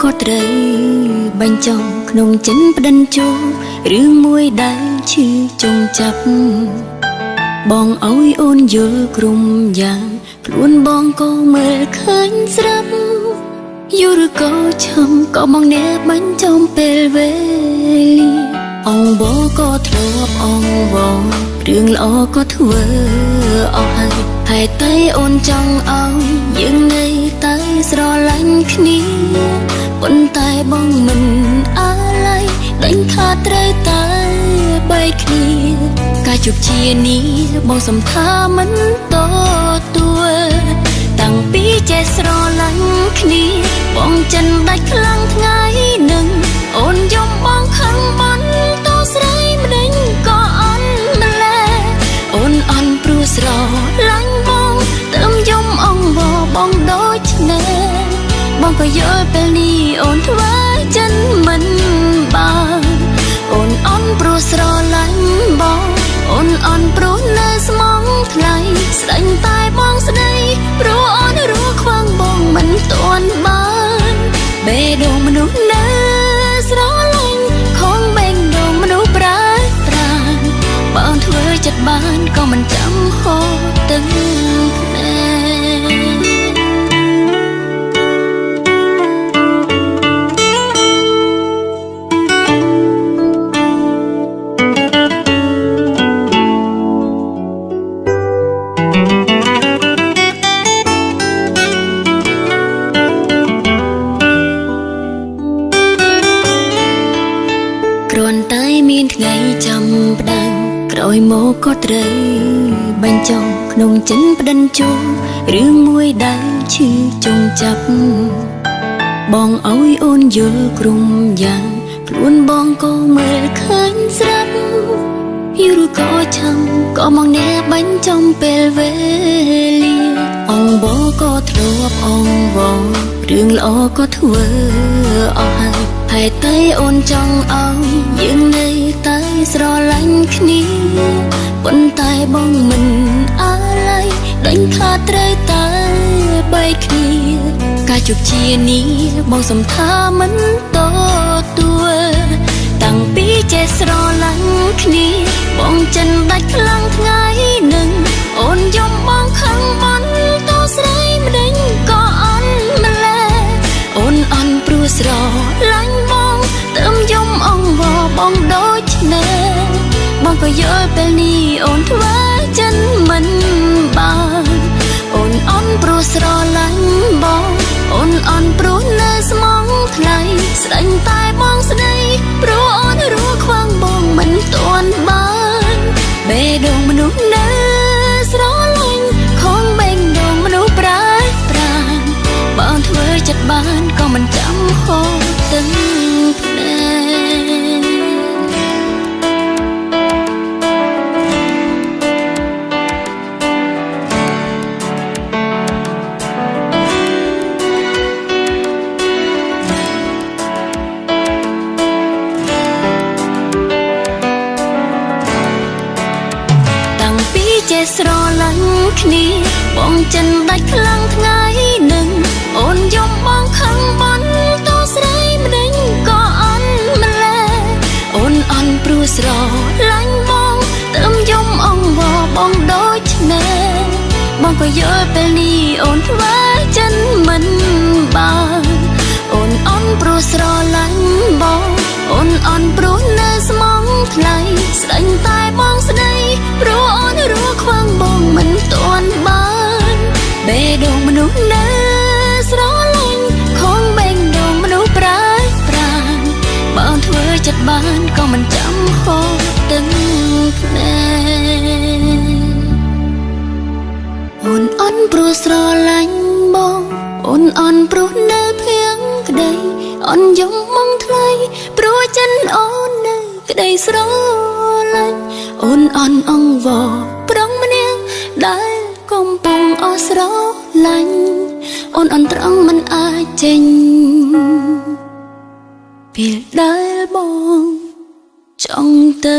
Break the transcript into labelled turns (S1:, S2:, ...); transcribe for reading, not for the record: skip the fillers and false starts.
S1: ក៏ត្រូវបាញ់ចំក្នុងចិនផ្ដិនចូលរឿងមួយដែលឈឺចងចាប់បងអើយអូនយល់ក្រុមយ៉ាងខ្លួនបងក៏មើលឃើញស្រាប់យូរក៏ឈឹមក៏បងអ្នកបាញ់ចំពេលវេលាអងបងក៏ធ្លាប់អងបងរឿងល្អក៏ធ្វើអស់ហើយហើយតែអូនចង់ឲ្យយើងនៅតែស្រឡាញ់គ្នាប៉ុន្តែបងមិនអាឡ័យដេញខាតត្រូវតែបែកគ្នាការជួបជានេះបងសំថាមិនតទួលតាំងពីចេះស្រឡាញ់គ្នាបងចិនដាច់ខ្លាំងថ្ងៃនឹងអូនយំបងខឹងមិនតស្រីម្ដេចក៏អន់ម្ល៉េះអូនអន់ព្រោះស្រឡាញ់បងទៅយំអងបងដូចនេះបងក៏យល់ពេលនេះអូនធ្វើចិនមិនបានអូនអន់ព្រោះស្រឡាញ់បងអូនអន់ព្រោះនៅស្មងថ្លៃស្ដាញ់តែបងស្ដីព្រោះអូនរស់ខ្វាំងបងមិនទាន់បានបេះដូងមនុស្សនៅស្រឡាញ់ខំបេះដូងមនុស្សប្រើប្រាស់បើអូនធ្វើចិត្តបានក៏មិនចាំហូរទឹកភ្នែកគ្រាន់តែមានថ្ងៃចាំផ្ដើមក្រោយមកក៏ត្រូវបាញ់ចំក្នុងចិនផ្ដិនចូលរឿងមួយដែលឈឺចងចាប់បងអើយអូនយល់ក្រុមយ៉ាងខ្លួនបងក៏មើលឃើញស្រាប់យូរក៏ឆឹងក៏មកអ្នកបាញ់ចំពេលវេលាអងបងក៏ធ្លាប់អងបងរឿងល្អក៏ធ្វើអស់ហើយហើយតែអូនចង់ឲ្យយើងនៅតែស្រឡាញ់គ្នាប៉ុន្តែបងមិនអាឡ័យដេញខាតត្រូវតែបែកគ្នាការជួបជានេះបងសំថាមិនតទួលតាំងពីចេះស្រឡាញ់គ្នាបងចិនដាច់ខ្លាំងថ្ងៃនឹងអូនយំបងខឹងមិនតស្រីម្ដេចក៏អន់ម្ល៉េះអូនអន់ព្រោះស្រឡាញ់បងទៅយំអងបងដូចនេះបងក៏យល់ពេលនេះអូនធ្វើចិនមិនបានអូនអន់ព្រោះស្រឡាញ់បងអូនអន់ព្រោះនៅស្មងថ្លៃស្ដាញ់តែបងស្ដីព្រោះអូនរស់ខ្វាំងបងមិនទាន់បានបេះដូងមនុស្សនៅស្រឡាញ់ខំបេះដូងមនុស្សប្រើប្រាស់បើអូនធ្វើចិត្តបានក៏មិនចាំហូរទឹកភ្នែកចេះស្រឡាញ់គ្នាបងចិនដាច់ខ្លាំងថ្ងៃនឹងអូនយំបងខឹងមិនតស្រីម្ដេចក៏អន់ម្ល៉េះអូនអន់ព្រោះស្រឡាញ់បងទៅយំអងបងដូចនេះបងក៏យល់ពេលនេះអូនធ្វើចិនមិនបានអូនអន់ព្រោះស្រឡាញ់បងអូនអន់ព្រោះនៅស្មងថ្លៃស្ដាញ់តែបងស្ដីព្រោះអូនរស់ខ្វាំងបងមិនទាន់បានបេះដូងមនុស្សនៅស្រឡាញ់ខំបេះដូងមនុស្សប្រើប្រាស់បើអូនធ្វើចិត្តបានក៏មិនចាំហូរទឹកភ្នែកអូនអន់ព្រោះស្រឡាញ់បងអូនអន់ព្រោះនៅភៀងក្ដីអូនយំមកថ្លៃព្រោះចិនអូននៅក្ដីស្រឡាញ់អូនអន់អង្វរប្រុងម្នាក់ដែលកំពុងអស់ស្រឡាញ់អូនអន់ត្រង់មិនអាចចេញពេលដែលបងចង់ទៅ